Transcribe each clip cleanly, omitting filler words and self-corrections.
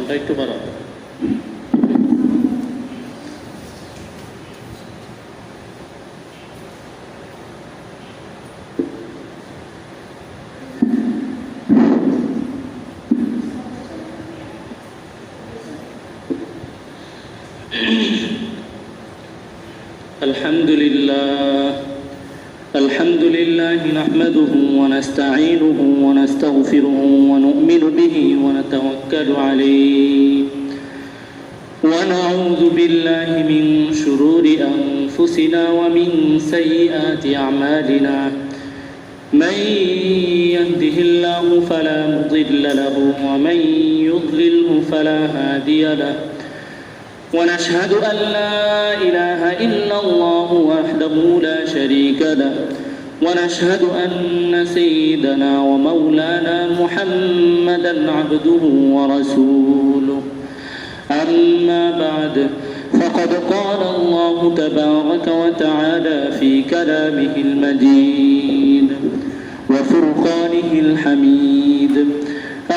সাউন্ডটা একটু বাড়াও। الحمد لله نحمده ونستعينه ونستغفره ونؤمن به ونتوكل عليه ونعوذ بالله من شرور أنفسنا ومن سيئات أعمالنا من يهده الله فلا مضل له ومن يضلله فلا هادي له ونشهد أن لا إله إلا الله وحده لا شريك له ونشهد أن سيدنا ومولانا محمدا عبده ورسوله أما بعد فقد قال الله تبارك وتعالى في كلامه المجيد وفرقانه الحميد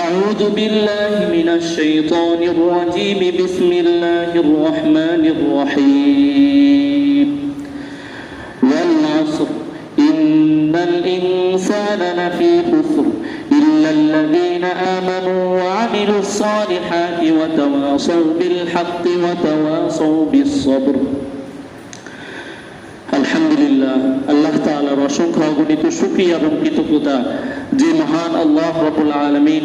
أعوذ بالله من الشيطان الرجيم بسم الله الرحمن الرحيم والعصر إن الإنسان لفي خسر إلا الذين آمنوا وعملوا الصالحات وتواصوا بالحق وتواصوا بالصبر আলহামদুলিল্লাহ, আল্লাহ তাআলার অসংখ্য অগণিত শুকরিয়া এবং কৃতজ্ঞতা যে মহান আল্লাহ রাব্বুল আলামিন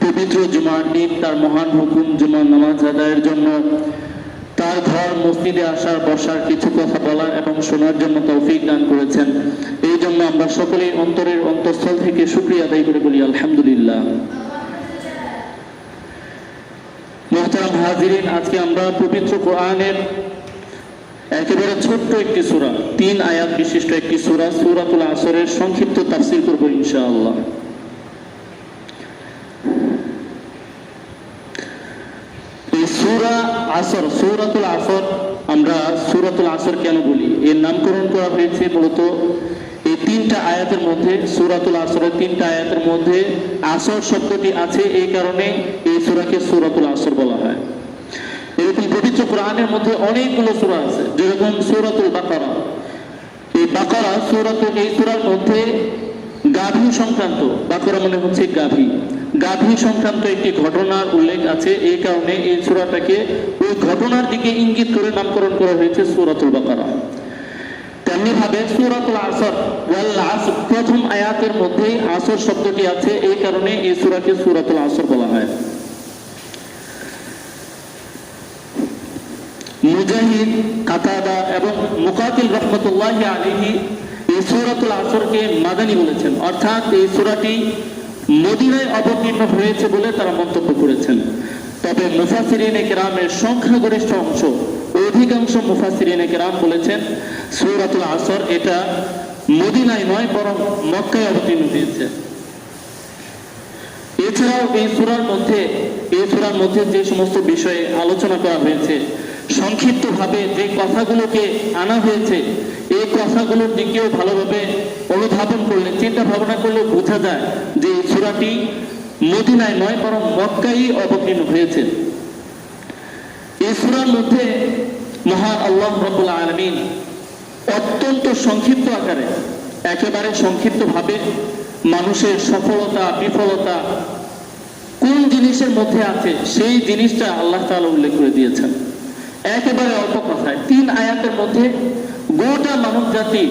পবিত্র জুমার দিন তার মহান হুকুম জুমার নামাজ আদায়ের জন্য তার ঘর মসজিদে আসার বসার কিছু কথা বলার এবং শোনার জন্য তৌফিক দান করেছেন। এই জন্য আমরা সকলেই অন্তরের অন্তঃস্থল থেকে শুকরিয়া আদায় করে বলি আলহামদুলিল্লাহ। মুহতারাম হাজিরিন, আজকে আমরা পবিত্র কোরআনের একেবারে ছোট্ট একটি সূরা, 3 আয়াত বিশিষ্ট একটি সূরা সূরাতুল আসরের সংক্ষিপ্ত তাফসীর করব ইনশাআল্লাহ। এই সূরা আসর, সূরাতুল আসর, আমরা সূরাতুল আসর কেন বলি? এর নামকরণ করা হয়েছে মূলত এই 3টা আয়াতের মধ্যে, সূরাতুল আসরের 3টা আয়াতের মধ্যে আসর শব্দটি আছে, এই কারণে এই সূরাকে সূরাতুল আসর বলা হয়। এরকম পবিত্র কোরআনের মধ্যে অনেকগুলো সূরা আছে, যেরকম সূরাতুল বাকারা। এই বাকারা সূরাতুল, এই সূরার মধ্যে গাভী সংক্রান্ত, বাকারা মানে হচ্ছে গাভী, গাভী সংক্রান্ত একটি ঘটনার উল্লেখ আছে, এই কারণে এই সূরাটাকে ওই ঘটনার দিকে ইঙ্গিত করে নামকরণ করা হয়েছে সূরাতুল বাকারা। তেমনি ভাবে সূরাতুল আসর, ওয়াল আসর, প্রথম আয়াতের মধ্যেই আসর শব্দটি আছে, এই কারণে এই সূরাকে সূরাতুল আসর বলা হয়। মুজাহিদ, কাতাদা এবং মুকাতিল রাহমাতুল্লাহি আলাইহি এই সূরাতুল আসরকে মাদানী বলেছেন, অর্থাৎ এই সূরাটি মদিনায় অবতীর্ণ হয়েছে বলে তারা মন্তব্য করেছেন। তবে মুফাসসিরিনে কেরামের সংখ্যাগরিষ্ঠ অংশ, অধিকাংশ মুফাসসিরিনে কেরাম বলেছেন সূরাতুল আসর এটা মদিনায় নয় বরং মক্কায় অবতীর্ণ হয়েছে। এছাড়াও এই সূরার মধ্যে যে সমস্ত বিষয়ে আলোচনা করা হয়েছে, সংক্ষিপ্তভাবে যে কথাগুলোকে আনা হয়েছে, এই কথাগুলোর দিকেও ভালোভাবে অনুধাবন করলে, চিন্তা ভাবনা করলে বোঝা যায় যে এই সূরাটি মদিনায় নয় বরং মক্কায় অবতীর্ণ হয়েছে। এই সূরার মধ্যে মহান আল্লাহ রাব্বুল আলামিন অত্যন্ত সংক্ষিপ্ত আকারে, একেবারে সংক্ষিপ্তভাবে মানুষের সফলতা বিফলতা কোন জিনিসের মধ্যে আছে সেই জিনিসটা আল্লাহ তাআলা উল্লেখ করে দিয়েছেন একেবারে অল্প কথায়। 3 আয়াতের মধ্যে গোটা মানব জাতি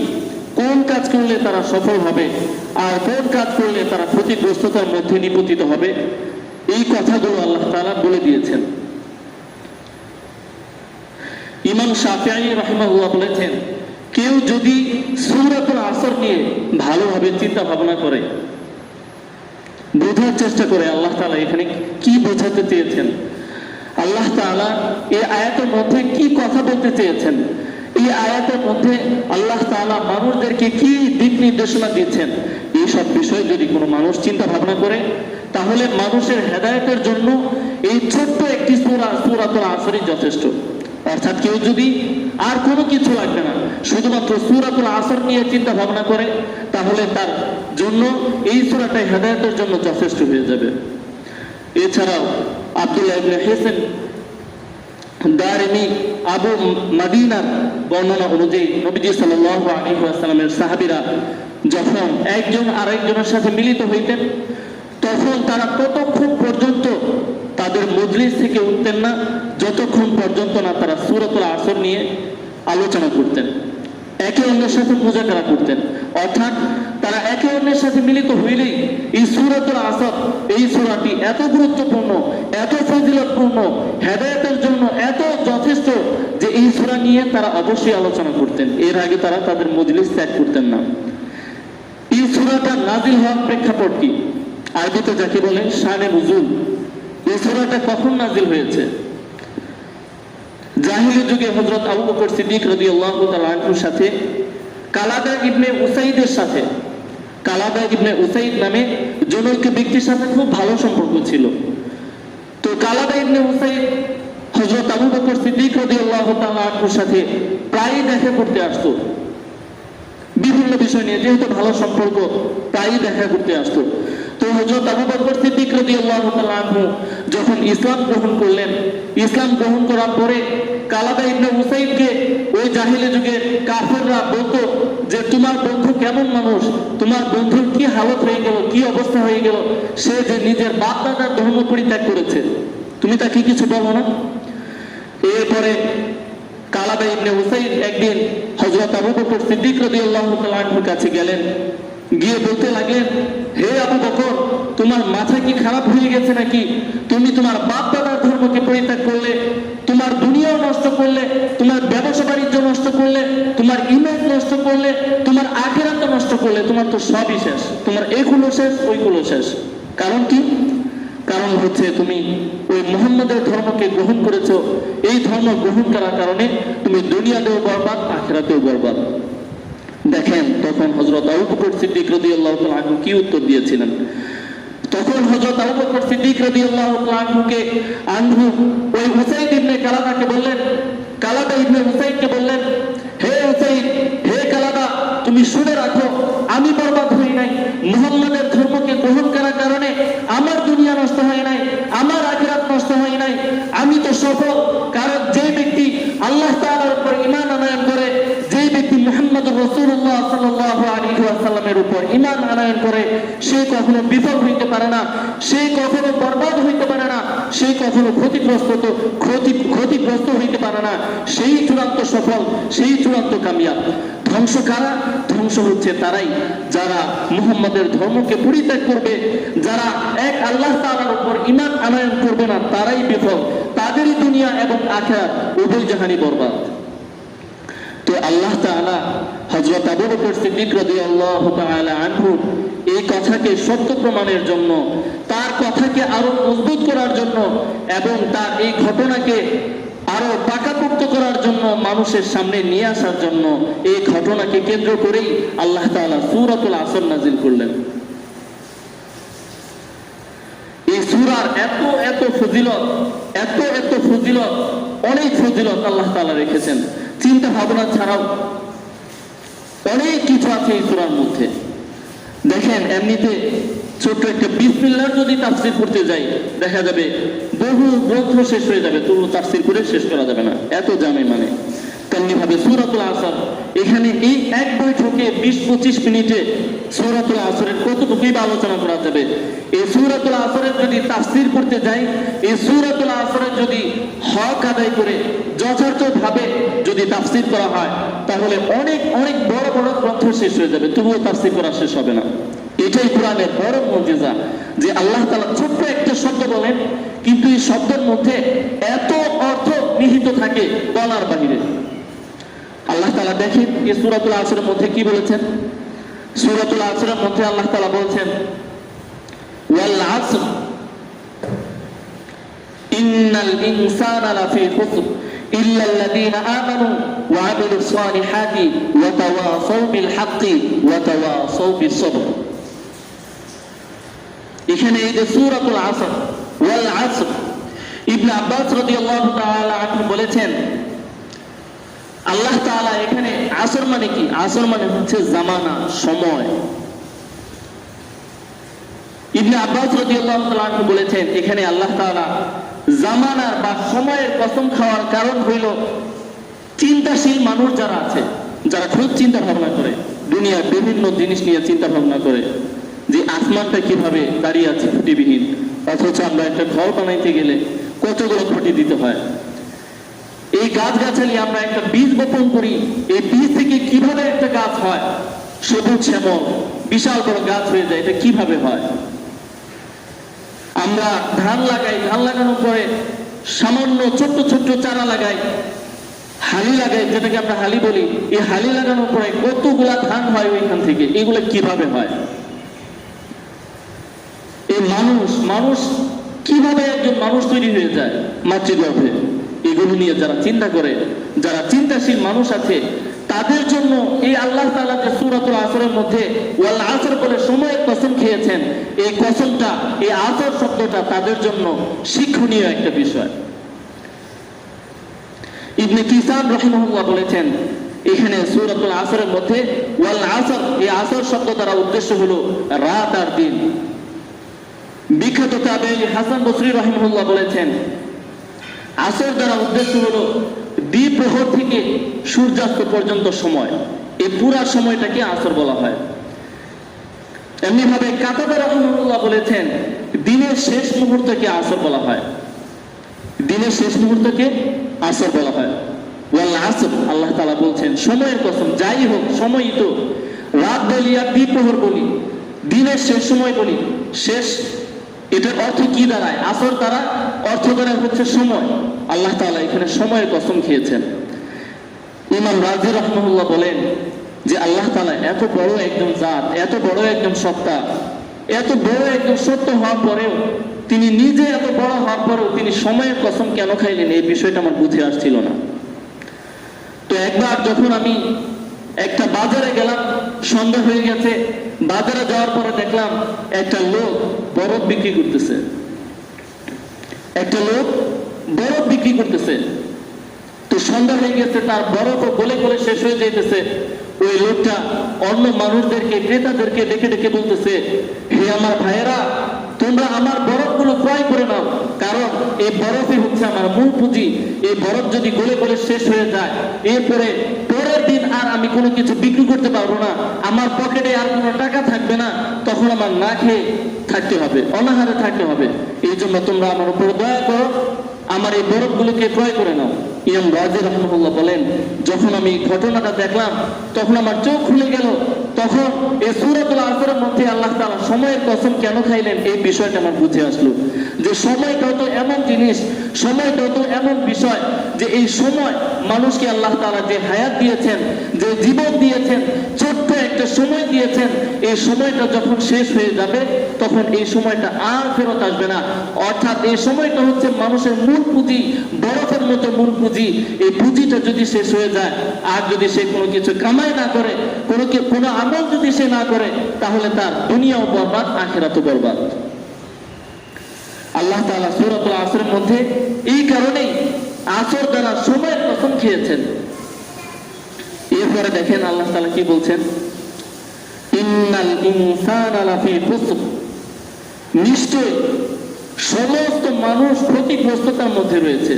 কোন কাজ করলে তারা সফল হবে আর কোন কাজ করলে তারা ক্ষতিগ্রস্ততার মধ্যে নিপতিত হবে, এই কথাগুলো আল্লাহ তাআলা বলে দিয়েছেন। ইমাম শাফিঈ রাহিমাহুল্লাহ বলেছেন, কেউ যদি সূরাতুল আসর নিয়ে ভালোভাবে চিন্তা ভাবনা করে, বোঝার চেষ্টা করে আল্লাহ তাআলা এখানে কি বোঝাতে চেয়েছেন, আল্লাহ তাআলা এই আয়াতের মধ্যে কি কথা বলতে চেয়েছেন, এই আয়াতের মধ্যে আল্লাহ তাআলা মানুষদেরকে কি দিক নির্দেশনা দিচ্ছেন, এই সব বিষয়ে যদি কোনো মানুষ চিন্তা ভাবনা করে, তাহলে মানুষের হেদায়েতের জন্য এই ছোট্ট একটি সূরা সূরাতুল আসরই যথেষ্ট। অর্থাৎ কেউ যদি আর কোনো কিছু লাগবে না, শুধুমাত্র সূরাতুল আসর নিয়ে চিন্তা ভাবনা করে, তাহলে তার জন্য এই সূরাটাই হেদায়েতের জন্য যথেষ্ট হয়ে যাবে। এছাড়াও আব্দুল্লাহ ইবনে হিসন দারিমি আবু মাদিনার বর্ণনা অনুযায়ী নবীজি সাল্লাল্লাহু আলাইহি ওয়াসাল্লামের সাহাবীরা যখন একজন আরেকজনের সাথে মিলিত হইতেন তখন তারা ততক্ষণ পর্যন্ত তাদের মজলিস থেকে উঠতেন না যতক্ষণ পর্যন্ত না তারা সূরাতুল আসর নিয়ে আলোচনা করতেন, একে অন্যের সাথে মুজাকারা করতেন। অর্থাৎ তারা একে অন্যের সাথে মিলিত হইলেই এই সূরাতুল আসর, এই সূরাটি এত গুরুত্বপূর্ণ, এত ফজিলতপূর্ণ, হেদায়েতের জন্য এত যথেষ্ট যে এই সূরা নিয়ে তারা অবশ্যই আলোচনা করতেন। এর আগে তারা তাদের মজলিস ত্যাগ করতেন না। এই সূরাটা নাজিল হওয়ার প্রেক্ষাপট কি? আরবিতে যাকে বলে শানে নুজুল। এই সূরাটা কখন নাজিল হয়েছে? জাহিলি যুগে হযরত আবু বকর সিদ্দিক রাদিয়াল্লাহু তাআলা আনহুর সাথে কালাদা ইবনে উসাইদের সাথে, কালাদা ইবনে উসাইদ নামে জনৈক ব্যক্তির সাথে খুব ভালো সম্পর্ক ছিল। তো কালাদা ইবনে উসাইদ হযরত আবু বকর সিদ্দিক রাদিয়াল্লাহু তাআলা আনহুর সাথে প্রায়ই দেখা করতে আসতো, বিভিন্ন বিষয় নিয়ে, যেহেতু ভালো সম্পর্ক প্রায়ই দেখা করতে আসতো। তো হযরত আবু বকর সিদ্দিক রাদিয়াল্লাহু তাআলা আনহু যখন ইসলাম গ্রহণ করলেন, ইসলাম গ্রহণ করার পরে কালাদা ইবনে উসাইদকে ওই জাহিলি যুগে কাফেররা বলতো যে তোমার বন্ধু কেমন মানুষ, তোমার বন্ধুর কি হালত হয়ে গেল, কি অবস্থা হয়ে গেল, সে যে নিজের বাপ দাদার ধর্ম পরিত্যাগ করেছে, তুমি তাকে কিছু বলো না। এরপরে কালাদা ইবনে উসাইদ একদিন হযরত আবু বকর সিদ্দিক রাদিয়াল্লাহু তাআলা আনহুর কাছে গেলেন, গিয়ে বলতে লাগলেন, হে আবু বকর, তোমার মাথা কি খারাপ হয়ে গেছে নাকি? তুমি তোমার বাপ দাদার ধর্মকে পরিত্যাগ করলে, তোমার দুনিয়াও নষ্ট করলে, তোমার ব্যবসা বাণিজ্য নষ্ট করলে, তোমার ইমেজ নষ্ট করলে, তোমার আখিরাত নষ্ট করলে, তোমার তো সবই শেষ, তোমার এইগুলো শেষ, ওইগুলো শেষ। কারণ কি? কারণ হচ্ছে তুমি ওই মুহাম্মদের ধর্মকে গ্রহণ করেছো। এই ধর্ম গ্রহণ করার কারণে তুমি দুনিয়াতেও বরবাদ, আখিরাতেও বরবাদ। দেখেন তখন হযরত আবু বকর সিদ্দিক রাদিয়াল্লাহু তাআলা আনহু কি উত্তর দিয়েছিলেন। তখন হযরত আবু বকর সিদ্দিক রাদিয়াল্লাহু তাআলা আনহু ওই উসাইদ ইবনে কালাদাকে বললেন, কালাদা ইবনে উসাইদকে বললেন, হে উসাইদ, হে কালাদা, তুমি শুনে রাখো, আমি বরবাদ হই নাই। মুহাম্মদের ধর্মকে গ্রহণ করার কারণে আমার দুনিয়া নষ্ট হয় নাই, আমার আখিরাত নষ্ট হয় নাই, আমি তো সফল। কারণ যে ব্যক্তি আল্লাহ তাআলার উপর ঈমান আনয়ন করে, যে ব্যক্তি মুহাম্মদুর রাসূলুল্লাহ সাল্লাল্লাহু আলাইহি ওয়াসাল্লামের উপর ঈমান আনয়ন করে, সে কখনো বিফল হইতে পারে না, সে কখনো বরবাদ হইতে পারে না, সে কখনো ক্ষতিগ্রস্ত হইতে পারে না। সেই চূড়ান্ত সফল, সেই চূড়ান্ত কামিয়াব। ধ্বংস কারা? ধ্বংস হচ্ছে তারাই যারা মুহাম্মদের ধর্মকে পরিত্যাগ করবে, যারা এক আল্লাহ তাআলার উপর ঈমান আনয়ন করবে না, তারাই বিফল। তাদেরই দুনিয়া এবং আখিরাত উভয় জাহানই বরবাদ। তো আল্লাহ তাআলা হযরত আবু বকর সিদ্দিক রাদিয়াল্লাহু তাআলা আনহু এই কথাকে সত্য প্রমাণের জন্য, তার কথাকে আরো মজবুত করার জন্য এবং তার এই ঘটনাকে আরো পাকাপোক্ত করার জন্য, মানুষের সামনে নিয়ে আসার জন্য, এই ঘটনাকে কেন্দ্র করেই আল্লাহ তাআলা সূরাতুল আসর নাজিল করলেন। এই সূরার এত ফজিলত, এত ফজিলত, অনেক ফজিলত আল্লাহ তাআলা রেখেছেন। চিন্তা ভাবনা ছাড়াও অনেক কিছু আছে এই সূরার মধ্যে। দেখেন এমনিতে ছোট্ট একটা বিসমিল্লাহর যদি তাফসীর করতে যাই, দেখা যাবে বহু গ্রন্থ শেষ হয়ে যাবে, তবু তাফসীর করে শেষ করা যাবে না, এত জামে। মানে তেমনি ভাবে সূরাতুল আসর, এখানে এই এক বৈঠকে 20-25 মিনিটে সূরাতুল আসরের কতটুকুই বা আলোচনা করা যাবে। এই সূরাতুল আসরের যদি তাফসীর করতে যাই, এই সূরাতুল আসরের যদি হক আদায় করে যথার্থভাবে যদি তাফসীর করা হয়, তাহলে অনেক অনেক বড় বড় গ্রন্থ শেষ হয়ে যাবে, তবুও তাফসীর করা শেষ হবে না। এটাই কোরআনের বড় মুজিজা যে আল্লাহ তাআলা ছোট্ট একটা শব্দ বলেন, কিন্তু এই শব্দের মধ্যে এত অর্থ নিহিত থাকে বলার বাহিরে। আল্লাহ তাআলা দেখেন এই সূরাতুল আসরের মধ্যে কি বলেছেন। সূরাতুল আসরের মধ্যে আল্লাহ তাআলা বলেছেন, ওয়াল আসর ইন্নাল ইনসানা লাফি খুসর ইল্লাল্লাযীনা আমানু ওয়া আমিলুস সালিহাতি ওয়া তাওয়াসাউ বিল হাক্কি ওয়া তাওয়াসাউ বিস সবর। এখানে এই যে সূরাতুল আসর, ওয়াল আসর, ইবনে আব্বাস রাদিয়াল্লাহু তাআলা আনহু বলেছেন, আল্লাহ তাআলা এখানে আসর মানে কি? আসর মানে হচ্ছে জামানা, সময়। ইবনে আব্বাস রাদিয়াল্লাহু তাআলা আনহু বলেছেন, এখানে আল্লাহ তাআলা জামানার বা সময়ের কসম খাওয়ার কারণ হইল চিন্তাশীল মানুষ যারা আছে, যারা খুব চিন্তা ভাবনা করে, দুনিয়ার বিভিন্ন জিনিস নিয়ে চিন্তা ভাবনা করে, যে আসমানটা কিভাবে দাঁড়িয়ে আছে খুঁটিবিহীন, অথচ আমরা একটা ঘর বানাইতে গেলে কতগুলো খুঁটি দিতে হয়। এই গাছগাছালি আমরা একটা বীজ বপন করি, এই বীজ থেকে কিভাবে একটা গাছ হয়, সবুজ শ্যামল বিশাল বড় গাছ হয়ে যায়, এটা কিভাবে হয়। আমরা ধান লাগাই, ধান লাগানোর পরে সামান্য ছোট্ট ছোট্ট চারা লাগাই, হালি লাগাই, যেটাকে আমরা হালি বলি। এই হালি লাগানোর পরে কতগুলা ধান হয় ওইখান থেকে, এগুলো কিভাবে হয়। এই মানুষ কিভাবে একজন মানুষ তৈরি হয়ে যায় মাতৃগর্ভে, এগুলো নিয়ে যারা চিন্তা করে, যারা চিন্তাশীল মানুষ আছে, তাদের জন্য এই আল্লাহ তাআলা যে সূরাতুল আসরের মধ্যে ওয়াল আসর বলে সময়ের কসম খেয়েছেন, এই কসমটা, এই আসর শব্দটা তাদের জন্য শিক্ষণীয় একটা বিষয়। ইবনে কিসান রাহিমাহুল্লাহ বলেছেন, এখানে সূরাতুল আসরের মধ্যে ওয়াল আসর, এই আসর শব্দ দ্বারা উদ্দেশ্য হলো রাত আর দিন। বিখ্যাত তাবেঈ হাসান বসরি রাহিমাহুল্লাহ বলেছেন, আসর দ্বারা উদ্দেশ্য হলো দ্বিপ্রহর থেকে সূর্যাস্ত পর্যন্ত সময়, এই পুরা সময়টাকে আসর বলা হয়। এমনি ভাবে কাতাদা রাহিমাহুল্লাহ বলেছেন, দিনের শেষ মুহূর্তকে আসর বলা হয়, দিনের শেষ মুহূর্তকে আসর বলা হয়। ওয়াল আসর, আল্লাহ তাআলা বলছেন সময়ের কসম, যাই হোক সময়ই তো, রাত বলি আর দ্বিপ্রহর বলি, দিনের শেষ সময় বলি, শেষ এটার অর্থ কি দাঁড়ায়, আসর দ্বারা অর্থ দাঁড়ায় হচ্ছে সময়। আল্লাহ তাআলা এখানে সময়ের কসম খেয়েছেন। ইমাম রাজি রাহিমাহুল্লাহ বলেন যে আল্লাহ তাআলা এত বড় একজন জাত, এত বড় একজন সত্তা, এত বড় একজন সত্য হওয়ার পরেও, তিনি নিজে এত বড় হওয়ার পরেও তিনি সময়ের কসম কেন খাইলেন, এই বিষয়টা আমার বুঝে আসছিল না। তো একবার যখন আমি একটা বাজারে গেলাম, সন্ধ্যা হয়ে গেছে, বাজারে যাওয়ার পরে দেখলাম একটা লোক বরফ বিক্রি করতেছে, একটা লোক বরফ বিক্রি করতেছে। তো সন্ধ্যা হয়ে গেছে, তার বরফ গলে গলে শেষ হয়ে যাইতেছে। ওই লোকটা অন্য মানুষদেরকে, ক্রেতাদেরকে ডেকে ডেকে বলতেছে, হে আমার ভাইয়েরা, তোমরা আমার বরফগুলো ক্রয় করে নাও, কারণ এই বরফই হচ্ছে আমার মূল পুঁজি। এই বরফ যদি গলে গলে শেষ হয়ে যায়, এরপরে পরের দিন আর আমি কোনো কিছু বিক্রি করতে পারবো না, আমার পকেটে আর কোনো টাকা থাকবে না, তখন আমার না খেয়ে থাকতে হবে, অনাহারে থাকতে হবে। এই জন্য তোমরা আমার উপর দয়া করো, আমার এই বরফগুলোকে ক্রয় করে নাও। ইমাম রাজি রাহিমাহুল্লাহ বলেন, যখন আমি ঘটনাটা দেখলাম তখন আমার চোখ খুলে গেল। তখন এই সূরাতুল আসরের মধ্যে আল্লাহ তাআলা সময়ের কসম কেন খাইলেন, এই বিষয়টা আমার বুঝে আসলো, যে সময়টাও তো এমন জিনিস, সময়টাও তো এমন বিষয়, যে এই সময় মানুষকে আল্লাহ তাআলা যে হায়াত দিয়েছেন, যে জীবন দিয়েছেন, ছোট্ট একটা সময় দিয়েছেন, এই সময়টা যখন শেষ হয়ে যাবে তখন এই সময়টা আর ফেরত আসবে না। অর্থাৎ এই সময়টা হচ্ছে মানুষের মূল পুঁজি, বরফের মতো মূল পুঁজি। এই পুঁজিটা যদি শেষ হয়ে যায়, আর যদি সে কোনো কিছু কামাই না করে, কোনো আমল যদি সে না করে, তাহলে তার দুনিয়াও বরবাদ, আখিরাতও বরবাদ। আল্লাহ তাআলা সূরাতুল আসরের মধ্যে এই কারণেই আসর দ্বারা সময়ের কসম খেয়েছেন। এরপরে দেখেন আল্লাহ তাআলা কি বলছেন, ইন্নাল ইনসানা লাফি খুসর, নিশ্চয় সমস্ত মানুষ ক্ষতিগ্রস্ততার মধ্যে রয়েছে।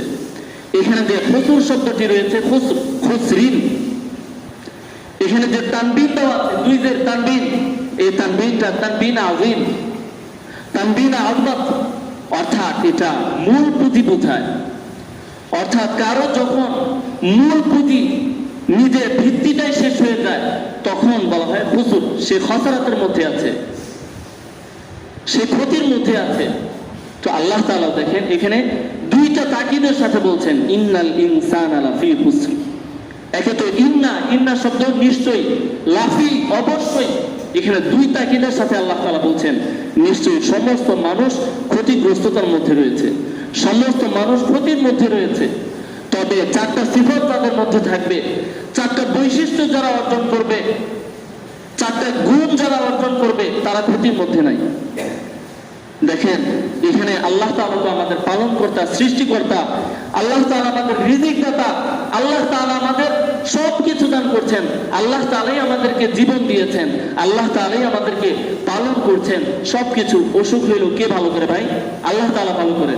এখানে যে খুসর শব্দটি রয়েছে, খুসরিন, এখানে যে তানবিন দেওয়া আছে, দুই যে তানবিন, এই তানবিনটা তানবিন আযীম, তানবিন আযমত, অর্থাৎ এটা মূল পুঁজি বোঝায়। অর্থাৎ কারো যখন মূল পুঁজি, নিজের ভিত্তিটাই শেষ হয়ে যায়, তখন বলা হয় খুসর, সে খসরাতের মধ্যে আছে, সে ক্ষতির মধ্যে আছে। তো আল্লাহ তাআলা দেখেন এখানে দুইটা তাকিদের সাথে বলছেন, ইন্নাল ইনসানা লাফি খুসর। একে তো ইন্না শব্দ নিশ্চয়ই, লাফি অবশ্যই, এখানে দুই তাকিদের সাথে আল্লাহ তাআলা বলছেন নিশ্চয়ই সমস্ত মানুষ ক্ষতিগ্রস্ততার মধ্যে রয়েছে, সমস্ত মানুষ ক্ষতির মধ্যে রয়েছে। তবে চারটা সিফাত তাদের মধ্যে থাকবে, চারটা বৈশিষ্ট্য যারা অর্জন করবে, চারটা গুণ যারা অর্জন করবে, তারা ক্ষতির মধ্যে নাই। দেখেন এখানে আল্লাহ তাআলা তো আমাদের পালনকর্তা, সৃষ্টিকর্তা, আল্লাহ তাআলা আমাদের রিজিক দাতা, আল্লাহ তাআলা আমাদের সবকিছু দান করছেন, আল্লাহ তাআলাই আমাদেরকে জীবন দিয়েছেন, আল্লাহ তাআলাই আমাদেরকে পালন করছেন সবকিছু। অসুখ হইল কে ভালো করে ভাই? আল্লাহ তাআলা ভালো করে।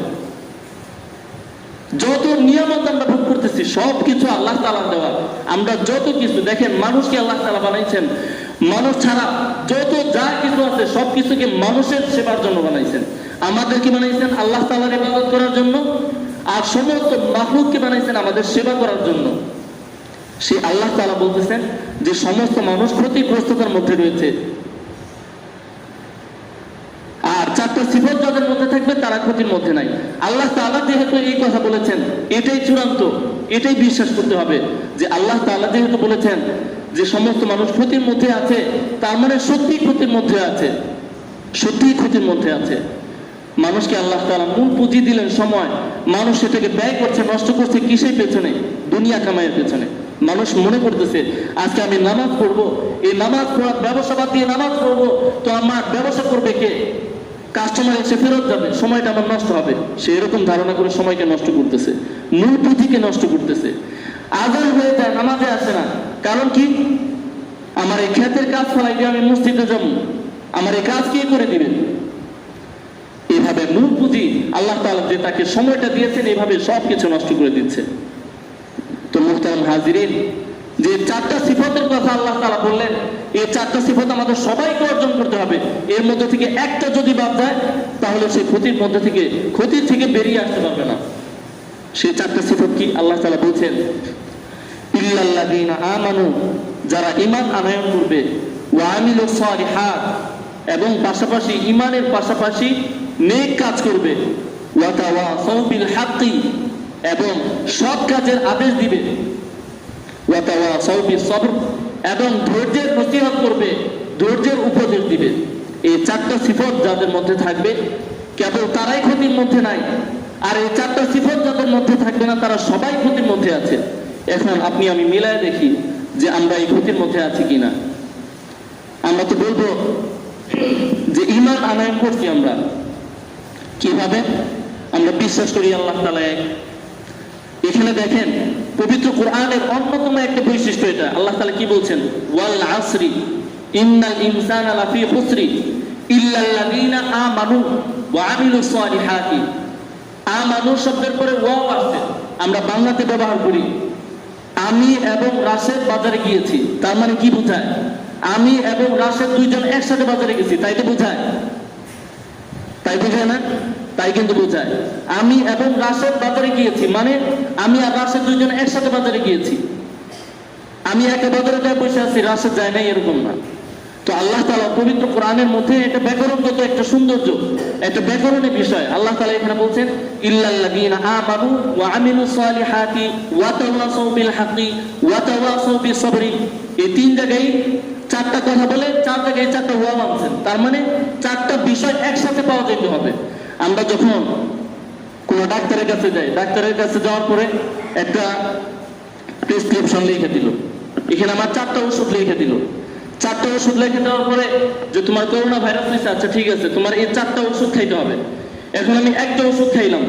যত নিয়ামত আমরা ভোগ করতেছি সবকিছু আল্লাহ তাআলা দেওয়া। আমরা যত কিছু দেখেন, মানুষকে আল্লাহ তাআলা বানাইছেন, মানুষ ছাড়া যত যা কিছু আছে সবকিছুকে মানুষের সেবার জন্য বানাইছেন। আমাদেরকে বানাইছেন আল্লাহ তাআলার ইবাদত করার জন্য, আর সমস্ত মাখলুককে বানাইছেন আমাদের সেবা করার জন্য। সে আল্লাহ তাআলা বলতেছেন যে সমস্ত মানুষ ক্ষতিগ্রস্ততার মধ্যে রয়েছে। আর চারটা সিফত যাদের মধ্যে থাকবে তারা ক্ষতির মধ্যে নাই। আল্লাহ তাআলা যেহেতু এই কথা বলেছেন, এটাই চূড়ান্ত, এটাই বিশ্বাস করতে হবে যে আল্লাহ তাআলা যেহেতু বলেছেন যে সমস্ত মানুষ ক্ষতির মধ্যে আছে, তার মানে সত্যি ক্ষতির মধ্যে আছে, সত্যি ক্ষতির মধ্যে আছে। মানুষকে আল্লাহ তাআলা মূল পুঁজি দিলেন সময়, মানুষ সেটাকে ব্যয় করছে, নষ্ট করছে কিসের পেছনে? দুনিয়া কামাইয়ের পেছনে। মানুষ মনে করতেছে আজকে আমি নামাজ পড়বো, এই নামাজ পড়ার ব্যবসা বাদ দিয়ে নামাজ পড়বো, তো আমার ব্যবসা করবে কে? কাস্টমার এসে ফেরত যাবে, সময়টা আমার নষ্ট হবে। সে এরকম ধারণা করে সময়কে নষ্ট করতেছে, মূল পুঁজিকে নষ্ট করতেছে। আজান হয়ে যায়, নামাজে আসে না, কারণ কি? আমার এই ক্ষেতের কাজ ফেলাই দিয়ে আমি মসজিদে যাব, আমার এই কাজ কে করে দিবে? এইভাবে মূল পুঁজি আল্লাহ তাআলা যে তাকে সময়টা দিয়েছেন, এইভাবে সবকিছু নষ্ট করে দিচ্ছে। তো মুহতারাম হাজিরিন, যে চারটা সিফতের কথা আল্লাহ তাআলা বললেন, এই চারটা সিফত আমাদের সবাইকে অর্জন করতে হবে। এর মধ্যে থেকে একটা যদি বাদ যায় তাহলে সেই ক্ষতির থেকে বেরিয়ে আসতে পারবে না। সেই চারটা সিফত কি? আল্লাহ তাআলা বলছেন ইল্লাল্লাযীনা আমানু, যারা ঈমান আনয়ন করবে, ওয়া আমিলুস সালিহাত, এবং পাশাপাশি ঈমানের পাশাপাশি নেক কাজ করবে, ওয়া তাওয়াসাউ বিল হাক্কি, এবং সৎ কাজের আদেশ দিবে, ওয়া তাওয়াসাউ বিস সবর, এবং ধৈর্যের নসিহত করবে, ধৈর্যের উপদেশ দিবে। এই চারটা সিফত যাদের মধ্যে থাকবে কেবল তারাই ক্ষতির মধ্যে নাই, আর এই চারটা সিফত যাদের মধ্যে থাকবে না তারা সবাই ক্ষতির মধ্যে আছে। এখন আপনি আমি মিলায় দেখি যে আমরা এই ক্ষতির মধ্যে আছি কিনা। আমরা তো বলবো যে ঈমান আনয়ন করছি আমরা কিভাবে? আমরা বিশ্বাস করি আল্লাহ তাআলা এক। এখানে দেখেন পবিত্র কোরআনের অন্যতম একটা বৈশিষ্ট্য এটা। আল্লাহ তাআলা কি বলছেন? ওয়াল আসরি ইন্নাল ইনসানা লাফি খুসরি ইল্লাল্লাযীনা আমানু ওয়া আমিলুস সালিহাতি। আমানু শব্দের পরে ওয়াও আছে, আমরা বাংলাতে ব্যবহার করি। আমি এবং রাশেদ বাজারে গিয়েছি, তার মানে কি বোঝায়? আমি এবং রাশেদ দুইজন একসাথে বাজারে গেছি, তাই তো বোঝায়? তাই বোঝায় না? তাই কিন্তু বোঝায়। আমি এবং রাশেদ বাজারে গিয়েছি মানে আমি আর রাশেদ দুইজন একসাথে বাজারে গিয়েছি। আমি একা বাজারে যায় বসে আছি, রাশেদ যায় নাই, এরকম না। তো আল্লাহ তাআলা পবিত্র কোরআনের মধ্যে এটা ব্যাকরণগত একটা সৌন্দর্য, একটা ব্যাকরণের বিষয়। আল্লাহ তাআলা এখানে বলছেন ইল্লাল্লাযীনা আমানু ওয়া আমিলুস সালিহাতি ওয়া তাওয়াসাউ বিল হাক্কি ওয়া তাওয়াসাউ বিস সাবরি। এই তিন জায়গায় চারটা কথা বলে, চার জায়গায় চারটা ওয়াও আনছেন। তার মানে চারটা বিষয় একসাথে পাওয়া যেতে হবে। আমরা যখন কোনো ডাক্তারের কাছে যাই, ডাক্তারের কাছে যাওয়ার পরে একটা প্রেসক্রিপশন লিখে দিল, এখানে আমার চারটা ওষুধ লিখে দিল। চারটা ওষুধ লিখে দেওয়ার পরে যে তোমার করোনা ভাইরাস হয়েছে, আচ্ছা ঠিক আছে, তোমার এই চারটা ওষুধ খাইতে হবে। এখন আমি একটা ওষুধ খাইলাম,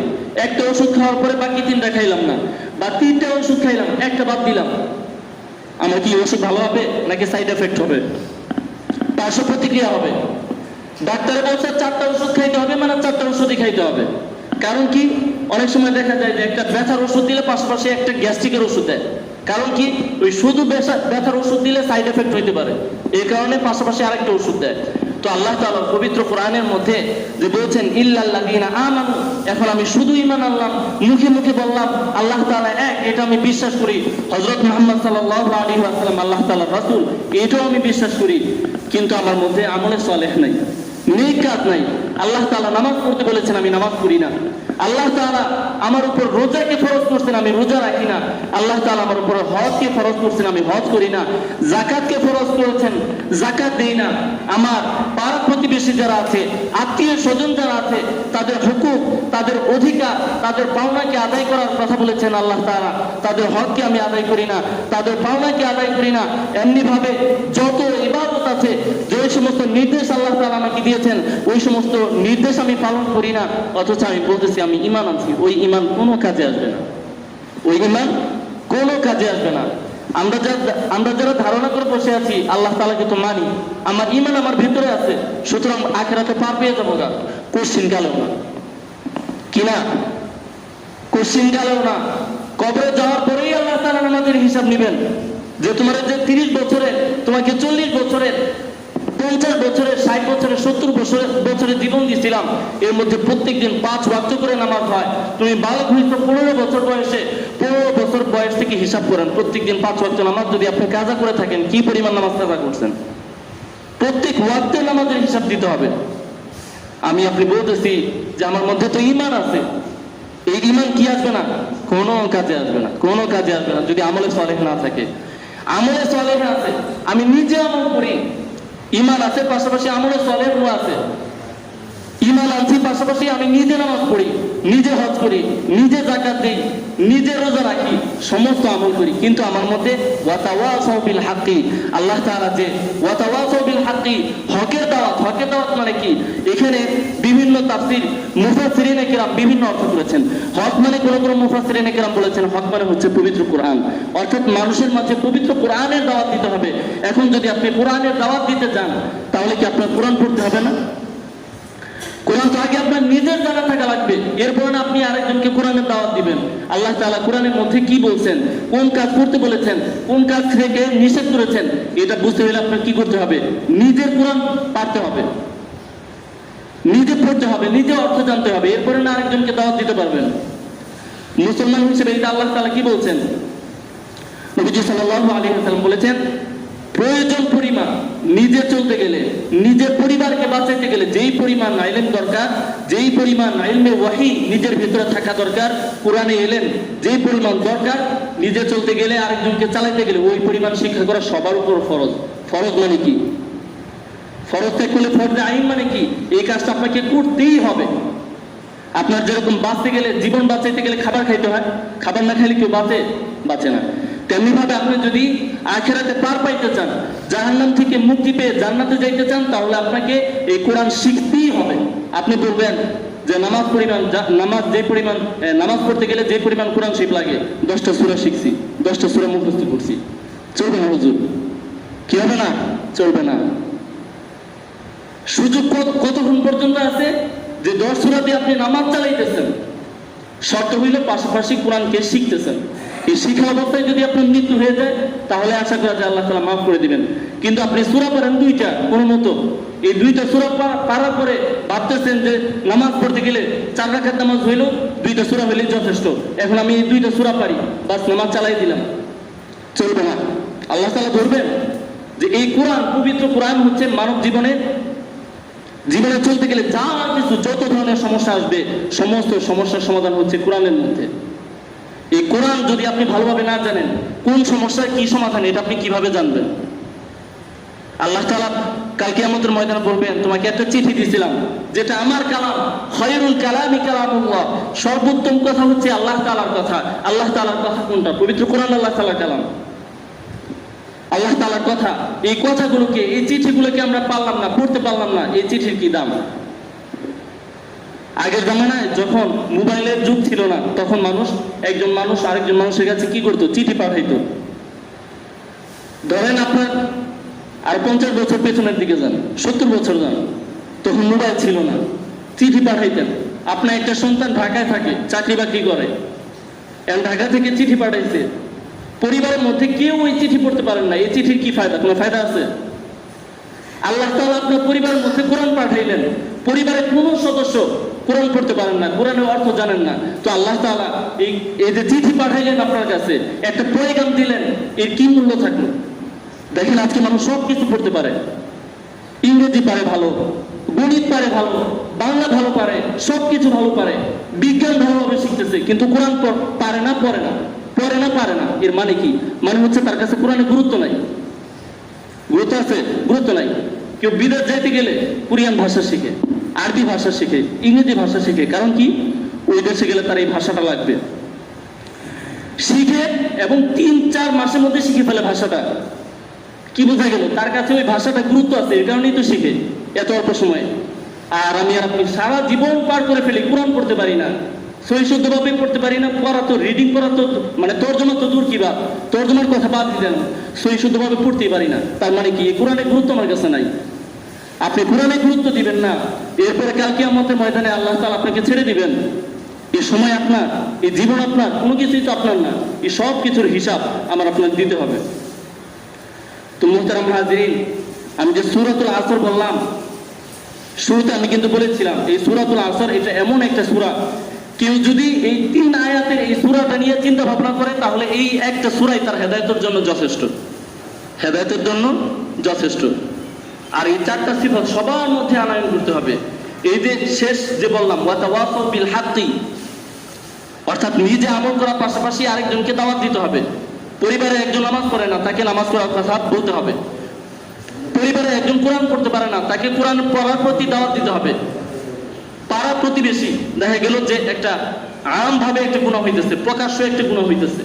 একটা ওষুধ খাওয়ার পরে বাকি তিনটা খাইলাম না, বা তিনটা ওষুধ খাইলাম, একটা বাদ দিলাম, আমার কি ওষুধ ভালো হবে নাকি সাইড এফেক্ট হবে, পার্শ্ব প্রতিক্রিয়া হবে? ডাক্তারে বলছে চারটা ওষুধ খাইতে হবে মানে চারটা ওষুধই খাইতে হবে। কারণ কি? অনেক সময় দেখা যায় যে একটা ব্যথার ওষুধ দিলে পাশাপাশি একটা গ্যাস্ট্রিকের ওষুধ দেয়। কারণ কি? ওই শুধু ব্যথার ওষুধ দিলে সাইড এফেক্ট হইতে পারে, এই কারণে পাশাপাশি আরেকটা ওষুধ দেয়। তো আল্লাহ তাআলা পবিত্র কোরআনের মধ্যে যে বলছেন ইল্লাল্লাযীনা আমানু, এখন আমি শুধু ঈমান আনলাম, মুখে মুখে বললাম আল্লাহ তাআলা এক, এটা আমি বিশ্বাস করি, হযরত মুহাম্মদ সাল্লাল্লাহু আলাইহি ওয়াসাল্লাম আল্লাহ তাআলার রাসূল, এটাও আমি বিশ্বাস করি, কিন্তু আমার মধ্যে আমলে সালেহ নাই, নেক কাজ নাই। আল্লাহ তাআলা নামাজ পড়তে বলেছেন, আমি নামাজ পড়ি না। আল্লাহ তাআলা আমার উপর রোজাকে ফরজ করছেন, আমি রোজা রাখি না। আল্লাহ তাআলা আমার উপর হজকে ফরজ করছেন, আমি হজ করি না। যাকাতকে ফরজ করেছেন, যাকাত দেই না। আমার পাড়া প্রতিবেশী যারা আছে, আত্মীয় স্বজন যারা আছে, তাদের হুকুক, তাদের অধিকার, তাদের পাওনাকে আদায় করার কথা বলেছেন আল্লাহ তাআলা, তাদের হককে আমি আদায় করি না, তাদের পাওনাকে আদায় করি না। এমনি ভাবে যত ইবাদত আছে, যে সমস্ত নির্দেশ আল্লাহ তাআলা আমাকে দিয়েছেন, ওই সমস্ত নির্দেশ আমি পালন করি না, অথচ আমি বলতেছি আমি ঈমান আনছি, ওই ঈমান কোনো কাজে আসবে না, ওই ঈমান কোনো কাজে আসবে না। আমরা যারা ধারণা করে বসে আছি আল্লাহ তাআলাকে তো মানি, আমার ঈমান আমার ভিতরে আছে, সুতরাং আখিরাতে পার পেয়ে যাবো গা, কোশ্চিন গেলেও না, কি না, কোশ্চিন গেলেও না। কবরে যাওয়ার পরেই আল্লাহ তাআলা আমাদের হিসাব নেবেন, যে তোমার যে 30 বছরে, তোমাকে 40 বছরের, 50 বছরের, 60 বছরের, 70 বছরের জীবন দিয়েছিলাম, এর মধ্যে প্রত্যেকদিন 5 ওয়াক্ত করে নামাজ হয়, তুমি বালক হইছো 15 বছর বয়সে, 15 বছর বয়স থেকে হিসাব করেন, প্রত্যেকদিন 5 ওয়াক্ত নামাজ যদি আপনি কাজা করে থাকেন, কি পরিমাণ নামাজ কাজা করছেন? প্রত্যেক ওয়াক্তে নামাজের হিসাব দিতে হবে। আমি আপনি বলতেছি যে আমার মধ্যে তো ঈমান আছে, এই ঈমান কি আসবে না? কোনো কাজে আসবে না, কোনো কাজে আসবে না যদি আমলে সালেহ না থাকে। আমলে সালেহ আছে, আমি নিজে আমল করি, ঈমান আছে, পাশাপাশি আমলে সালেহও আছে। ঈমান আনছি, পাশাপাশি আমি নিজে নামাজ পড়ি, নিজে হজ করি, নিজে যাকাত দেই, নিজে রোজা রাখি, সমস্ত আমল করি, কিন্তু আমার মধ্যে ওয়াতাওয়াসাউ বিল হাক্কি, আল্লাহ তাআলা যে ওয়াতাওয়াসাউ বিল হাক্কি, হকের দাওয়াত, হকের দাওয়াত মানে কি? এখানে বিভিন্ন তাফসীর মুফাসসিরিনে কিরাম বিভিন্ন অর্থ করেছেন। হক মানে কোন মুফাসসিরিনে কিরাম বলেছেন হক মানে হচ্ছে পবিত্র কোরআন, অর্থাৎ মানুষের মাঝে পবিত্র কোরআনের দাওয়াত দিতে হবে। এখন যদি আপনি কোরআনের দাওয়াত দিতে যান, তাহলে কি আপনার কোরআন পড়তে হবে না? কোরআন তো আগে আপনার নিজের জানা থাকা লাগবে, এরপর আপনি আরেকজনকে কোরআনের দাওয়াত দিবেন। আল্লাহ তাআলা কোরআনের মধ্যে কি বলছেন, কোন কাজ করতে বলেছেন, কোন কাজ থেকে নিষেধ করেছেন, এটা বুঝতে হলে আপনার কি করতে হবে? নিজের কোরআন পড়তে হবে, নিজে পড়তে হবে, নিজে অর্থ জানতে হবে, এরপরে না আরেকজনকে দাওয়াত দিতে পারবেন। মুসলমান হিসেবে এটা আল্লাহ তাআলা কি বলছেন? নবীজি সাল্লাল্লাহু আলাইহি ওয়াসাল্লাম বলেছেন, প্রয়োজন পরিমাণ নিজে চলতে গেলে, নিজের পরিবারকে বাঁচাইতে গেলে যেই পরিমাণ ইলম দরকার, যেই পরিমাণ ইলমে ওয়াহী নিজের ভিতরে থাকা দরকার, কোরআনে এলেন যেই পরিমাণ দরকার, নিজে চলতে গেলে, আরেকজনকে চালাইতে গেলে ওই পরিমাণ শিক্ষা করা সবার উপর ফরজ। ফরজ মানে কি? ফরজ থেকে ফরজে আইন মানে কি? এই কাজটা আপনাকে করতেই হবে। আপনার যেরকম বাঁচতে গেলে, জীবন বাঁচাইতে গেলে খাবার খাইতে হয়, খাবার না খাইলে কেউ বাঁচে না, তেমনি ভাবে আপনি যদি আখিরাতে পার পাইতে চান, জাহান্নাম থেকে মুক্তি পেয়ে জান্নাতে যাইতে চান, তাহলে আপনাকে এই কোরআন শিখতেই হবে। আপনি বলবেন যে নামাজ পড়তে গেলে যে পরিমাণ কোরআন শিখ লাগে, 10টা সূরা শিখছি, 10টা সূরা মুখস্থ করছি, চলবে না হুজুর? কি হবে না? চলবে না। সুযোগ কতক্ষণ পর্যন্ত আছে যে 10 সূরা দিয়ে আপনি নামাজ চালাইতেছেন, শর্ত হইল পাশাপাশি কোরআনকে শিখতেছেন। এই শিখা অবস্থায় যদি আপনার মৃত্যু হয়ে যায়, তাহলে আশা করা যায় আল্লাহ তাআলা মাফ করে দিবেন। কিন্তু আপনি সূরা পড়েন 2টা কোনো মতো, এই 2টা সূরা পড়ার পরে ভাবতেছেন যে নামাজ পড়তে গেলে 4 রাকাত নামাজ হইল, 2টা সূরা হইলেই যথেষ্ট, এখন আমি এই 2টা সূরা পারি, বাস নামাজ চালাই দিলাম, চলবে না। আল্লাহ তাআলা ধরবেন যে এই কোরআন, পবিত্র কোরআন হচ্ছে মানব জীবনে চলতে গেলে যা কিছু, যত ধরনের সমস্যা আসবে, সমস্ত সমস্যার সমাধান হচ্ছে কোরআনের মধ্যে। এই কোরআন যদি আপনি ভালোভাবে না জানেন, কোন সমস্যার কি সমাধান, এটা আপনি কিভাবে জানবেন? আল্লাহ তাআলা কালকে আমাদের ময়দানে বলবেন, তোমাকে একটা চিঠি দিয়েছিলাম, যেটা আমার কালাম, খায়রুল কালামি কালামুল্লাহ, সর্বোত্তম কথা হচ্ছে আল্লাহ তাআলার কথা। আল্লাহ তাআলার কথা কোনটা? পবিত্র কোরআন আল্লাহ তাআলার কালাম, আল্লাহ তাআলার কথা। এই কথাগুলোকে, এই চিঠিগুলোকে আমরা পারলাম না, পড়তে পারলাম না, এই চিঠির কি দাম? আগের জামানায় যখন মোবাইলের যুগ ছিল না, তখন একজন মানুষ আরেকজন মানুষের কাছে কি করতো? চিঠি পাঠাইতো। ধরেন আপনার আর 50 বছর পেছনের দিকে যান, 70 বছর যান, তখন মোবাইল ছিল না, চিঠি পাঠাইতেন। আপনার একটা সন্তান ঢাকায় থাকে, চাকরি বাকরি করে, ঢাকা থেকে চিঠি পাঠাইছে, পরিবারের মধ্যে কেউ ওই চিঠি পড়তে পারেন না, এই চিঠির কি ফায়দা? কোনো ফায়দা আছে? আল্লাহ তাআলা আপনার পরিবারের মধ্যে কোরআন পাঠাইলেন, পরিবারের কোনো সদস্য কোরআন পড়তে পারেন না, কোরআনের অর্থ জানেন না, তো আল্লাহ তাআলা এই যে চিঠি পাঠাইলেন আপনার কাছে, একটা পয়গাম দিলেন, এর কি মূল্য থাকলো? দেখেন আজকে মানুষ সব কিছু পড়তে পারে, ইংরেজি পারে ভালো, গণিত পারে ভালো, বাংলা ভালো পারে, সবকিছু ভালো পারে, বিজ্ঞান ভালোভাবে শিখতেছে, কিন্তু কোরআন পারে না, পারে না। এর মানে কি? মানে হচ্ছে তার কাছে কোরআনে গুরুত্ব নাই। গুরুত্ব আছে? গুরুত্ব নাই। কেউ বিদেশ যাইতে গেলে কোরিয়ান ভাষা শিখে, আরবি ভাষা শিখে, ইংরেজি ভাষা শিখে, কারণ কি? ওই দেশে গেলে তার এই ভাষাটা লাগবে, শিখে এবং 3-4 মাসের মধ্যে শিখে ফেলে ভাষাটা। কি বোঝা গেল? তার কাছে ওই ভাষাটা গুরুত্ব আছে, এই কারণেই তো শিখে এত অল্প সময়ে। আর আমি আর আপনি সারা জীবন পার করে ফেলি, কোরআন পড়তে পারি না, সহি শুদ্ধভাবে পড়তে পারি না, পড়া তো রিডিং করা তো মানে তর্জমা তো দূর, কি বা তর্জমার কথা বাদ দিলেন, সহি শুদ্ধভাবে পড়তেই পারি না। তার মানে কি এই কোরআনের গুরুত্ব আমার কাছে নাই? আপনি কোরআনে গুরুত্ব দিবেন না, এরপরে কাল কিয়ামতের ময়দানে আল্লাহ তাআলা আপনাকে ছেড়ে দিবেন। এই সময় আপনার, এই জীবন আপনার, কোনো কিছুই তো আপনার না। এই সব কিছুর হিসাব আমার আপনাকে দিতে হবে। তো মুহতারাম হাজিরিন, আমি যে সূরাতুল আসর বললাম, শুরুতে আমি কিন্তু বলেছিলাম এই সূরাতুল আসর এটা এমন একটা সূরা, কেউ যদি এই 3 আয়াতের এই সূরাটা নিয়ে চিন্তা ভাবনা করে তাহলে এই একটা সূরাই তার হেদায়েতের জন্য যথেষ্ট, হেদায়েতের জন্য যথেষ্ট। আর এই 4টা সিফাত সবার মধ্যে আনয়ন করতে হবে। এই যে শেষ যে বললাম ওয়াতাওয়াসাউ বিল হাক্কি, অর্থাৎ নিজে আমল করার পাশাপাশি আরেকজনকে দাওয়াত দিতে হবে। পরিবারে একজন নামাজ পড়ে না, তাকে নামাজ পড়ার কথা বলতে হবে। পরিবারে একজন কোরআন পড়তে পারে না, তাকে কোরআন পড়ার প্রতি দাওয়াত দিতে হবে। পাড়া প্রতিবেশী দেখা গেল যে একটা আমভাবে একটা গুনাহ হইতেছে, প্রকাশ্য একটা গুনাহ হইতেছে,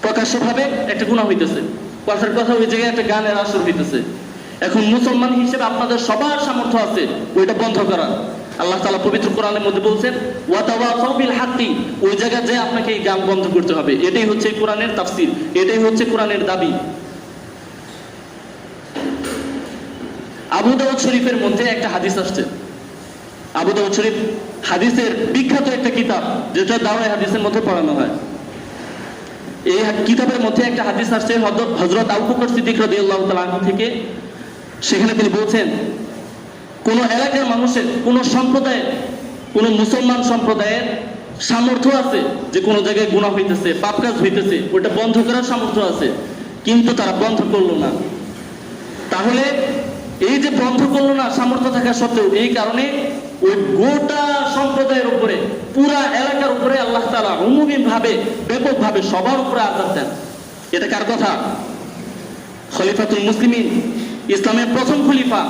প্রকাশ্যভাবে একটা গুনাহ হইতেছে, কথার কথা ওই জায়গায় একটা গানের আসর হইতেছে। এখন মুসলমান হিসেবে আপনাদের সবার সামর্থ্য আছে ওইটা বন্ধ করা। আল্লাহ তাআলা পবিত্র কোরআনের মধ্যে বলছেন ওয়াতাওয়াসাউ বিল হাক্কি, ওই জায়গায় যে আপনাকে এই গান বন্ধ করতে হবে। এটাই হচ্ছে কোরআনের তাফসীর, এটাই হচ্ছে কোরআনের দাবি। আবু দাউদ শরীফের মধ্যে একটা হাদিস আসছে। আবু দাউদ শরীফ হাদিসের বিখ্যাত একটা কিতাব, যেটা দাওরায়ে হাদিসের মধ্যে পড়ানো হয়। এই কিতাবের মধ্যে একটা হাদিস আসছে হযরত আবু বকর সিদ্দিক রাদিয়াল্লাহু তাআলা আনহু থেকে। সেখানে তিনি বলছেন, কোন এলাকার মানুষের, কোন সম্প্রদায়ের, কোন মুসলমান সম্প্রদায়ের সামর্থ্য আছে যে কোনো জায়গায় গুনাহ হইতেছে, পাপ কাজ হইতেছে, ওটা বন্ধ করার সামর্থ্য আছে, কিন্তু তারা বন্ধ করলো না। তাহলে এই যে বন্ধ করলো না সামর্থ্য থাকা সত্ত্বেও, এই কারণে ওই গোটা সম্প্রদায়ের উপরে, পুরা এলাকার উপরে আল্লাহ তাআলা উমুমীভাবে, ব্যাপকভাবে সবার উপরে আযাব দেন। এটা কার কথা? খলিফাতুল মুসলিমিন, ইসলামের প্রথম খলিফা,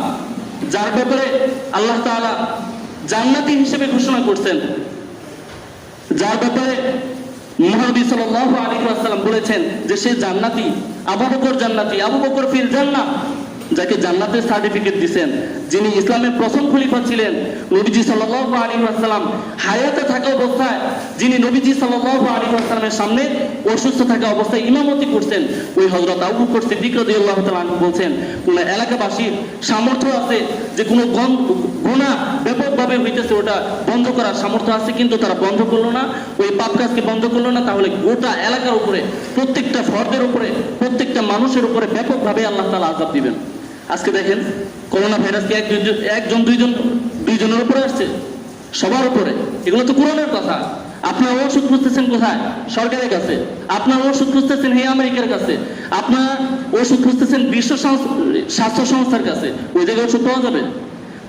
যার ব্যাপারে আল্লাহ তাআলা জান্নাতি হিসেবে ঘোষণা করছেন, যার ব্যাপারে মুহাম্মদ সাল্লাল্লাহু আলাইহি ওয়াসাল্লাম বলেছেন যে সে জান্নাতি, আবু বকর জান্নাতি, আবু বকর ফিল জান্নাহ, যাকে জান্নাতের সার্টিফিকেট দিবেন, যিনি ইসলামের প্রথম খলিফা ছিলেন, নবীজি সাল্লাল্লাহু আলাইহি ওয়াসাল্লাম হায়াতে থাকা অবস্থায়, যিনি নবীজি সাল্লাল্লাহু আলাইহি ওয়াসাল্লামের সামনে অসুস্থ থাকা অবস্থায় ইমামতি করতেন, ওই হযরত আবু বকর সিদ্দিক রাদিয়াল্লাহু তাআলা আনহু বলছেন, কোন এলাকাবাসীর সামর্থ্য আছে যে কোনো গুনাহ ব্যাপকভাবে হইতেছে ওটা বন্ধ করার সামর্থ্য আছে, কিন্তু তারা বন্ধ করলো না, ওই পাপ কাজকে বন্ধ করলো না, তাহলে গোটা এলাকার উপরে, প্রত্যেকটা ফর্দের উপরে, প্রত্যেকটা মানুষের উপরে ব্যাপকভাবে আল্লাহ তাআলা আযাব দিবেন। আজকে দেখেন করোনা ভাইরাস কি একজন দুইজনের উপরে আসছে? সবার উপরে। এগুলো তো কোরআনের কথা। আপনার ওষুধ খুঁজতেছেন কোথায়? সরকারের কাছে। আপনার ওষুধ খুঁজতেছেন হে আমেরিকার কাছে। আপনার ওষুধ খুঁজতেছেন বিশ্ব স্বাস্থ্য সংস্থার কাছে। ওই জায়গায় ওষুধ পাওয়া যাবে?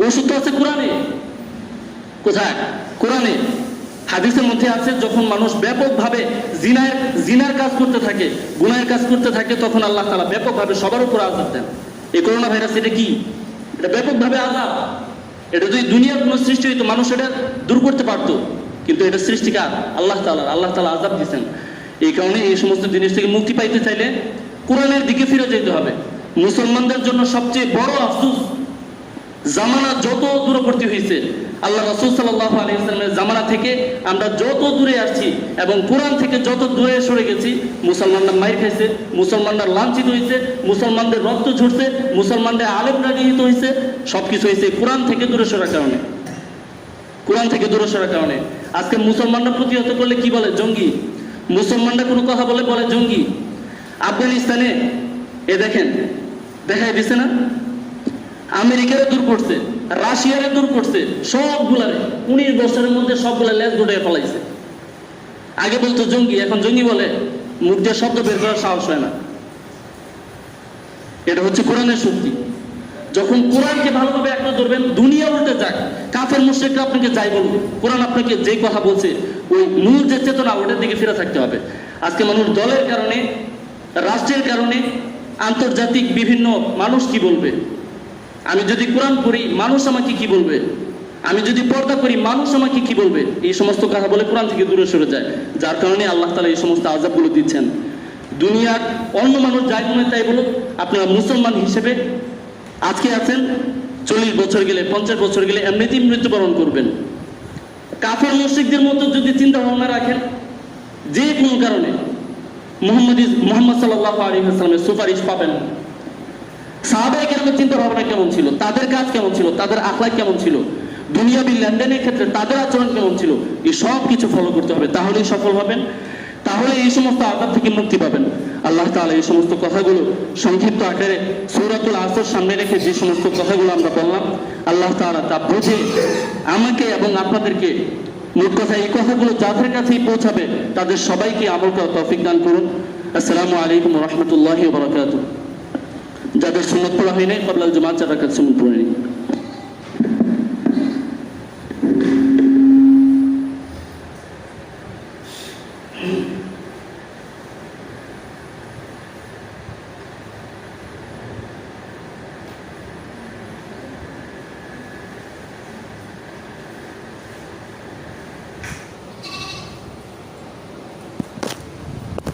ওষুধ তো আছে কোরআনে। কোথায়? কোরআনে। হাদিসের মধ্যে আছে যখন মানুষ ব্যাপকভাবে জিনার কাজ করতে থাকে, গুনাহের কাজ করতে থাকে, তখন আল্লাহ তাআলা ব্যাপকভাবে সবার উপর আযাব দেন। এই করোনা ভাইরাস এটা কি? এটা ব্যাপকভাবে আযাব। এটা যদি দুনিয়ার কোনো সৃষ্টি হইতো মানুষ এটা দূর করতে পারতো, কিন্তু এটা সৃষ্টিকার আল্লাহ তাআলা। আল্লাহ তাআলা আযাব দিয়েছেন। এই কারণে এই সমস্ত জিনিস থেকে মুক্তি পাইতে চাইলে কোরআনের দিকে ফিরে যেতে হবে। মুসলমানদের জন্য সবচেয়ে বড় আফসোস, জামানা যত দূরবর্তী হয়েছে, আল্লাহ রাসূল সাল্লাল্লাহু আলাইহি ওয়াসাল্লামের জামানা থেকে আমরা যত দূরে আসছি এবং কোরআন থেকে যত দূরে সরে গেছি, মুসলমানরা মাইর খাইছে, মুসলমানরা লাঞ্ছিত হয়েছে, মুসলমানদের রক্ত ঝরছে, মুসলমানদের আলেমরা নিহত হয়েছে, সবকিছু হয়েছে কোরআন থেকে দূরে সরার কারণে। কোরআন থেকে দূরে সরার কারণে আজকে মুসলমানরা প্রতিহত করলে কি বলে? জঙ্গি। মুসলমানরা কোনো কথা বলে জঙ্গি। আফগানিস্তানে এ দেখেন দেখাই দিছে না, আমেরিকারে দূর করছে, রাশিয়ারে দূর করছে, সবগুলারে 19 বছরের মধ্যে সবগুলা লেজ গুটিয়ে ফেলাইছে। আগে বলতো জঙ্গি, এখন জঙ্গি বলে, মুখ দিয়ে শব্দ বের করার সাহস হয় না। এটা হচ্ছে কোরআনের শক্তি। যখন কোরআনকে ভালোভাবে একটা ধরবেন, দুনিয়া উল্টে যাক, কাফের মুশরিকরা আপনাকে যাই বলবে, কোরআন আপনাকে যেই কথা বলছে ওই মূল যে চেতনা ওটার দিকে ফিরে থাকতে হবে। আজকে মানুষ দলের কারণে, রাষ্ট্রের কারণে, আন্তর্জাতিক বিভিন্ন মানুষ কি বলবে, আমি যদি কোরআন পড়ি মানুষ আমাকে কি বলবে, আমি যদি পর্দা করি মানুষ আমাকে কি বলবে, এই সমস্ত কথা বলে কোরআন থেকে দূরে সরে যায়। যার কারণে আল্লাহ তাআলা এই সমস্ত আযাবগুলো দিচ্ছেন। দুনিয়ার অন্য মানুষ যাই মনে তাই বলুক, আপনারা মুসলমান হিসেবে আজকে আছেন, 40 বছর গেলে 50 বছর গেলে এমনিতেই মৃত্যুবরণ করবেন। কাফের মুশরিকদের মতো যদি চিন্তা ভাবনা রাখেন, যে কোনো কারণে মুহাম্মদ সাল্লাল্লাহু আলাইহি ওয়াসাল্লামের সুপারিশ পাবেন না। সাহাবায়ে কেরামের চিন্তা ভাবনা কেমন ছিল, তাদের কাজ কেমন ছিল, তাদের আখলাক কেমন ছিল, দুনিয়াবি লেনদেনের ক্ষেত্রে তাদের আচরণ কেমন ছিল, এই সব কিছু ফলো করতে হবে, তাহলেই সফল হবেন, তাহলে এই সমস্ত আযাব থেকে মুক্তি পাবেন। আল্লাহ তাআলা এই সমস্ত কথাগুলো সংক্ষিপ্ত আকারে সূরাতুল আসর সামনে রেখে যে সমস্ত কথাগুলো আমরা বললাম, আল্লাহ তাআলা তা বুঝে আমাকে এবং আপনাদেরকে, মোট কথা এই কথাগুলো যাদের কাছেই পৌঁছাবে তাদের সবাইকে আমল করার তৌফিক দান করুন। আসসালামু আলাইকুম ওয়া রাহমাতুল্লাহি ওয়া বারাকাতুহু। যাদের সুন্নাত পড়া হয় নাই ক্বাবলাল জুমআত 4 রাকাত সুন্নাত পড়ে নিন।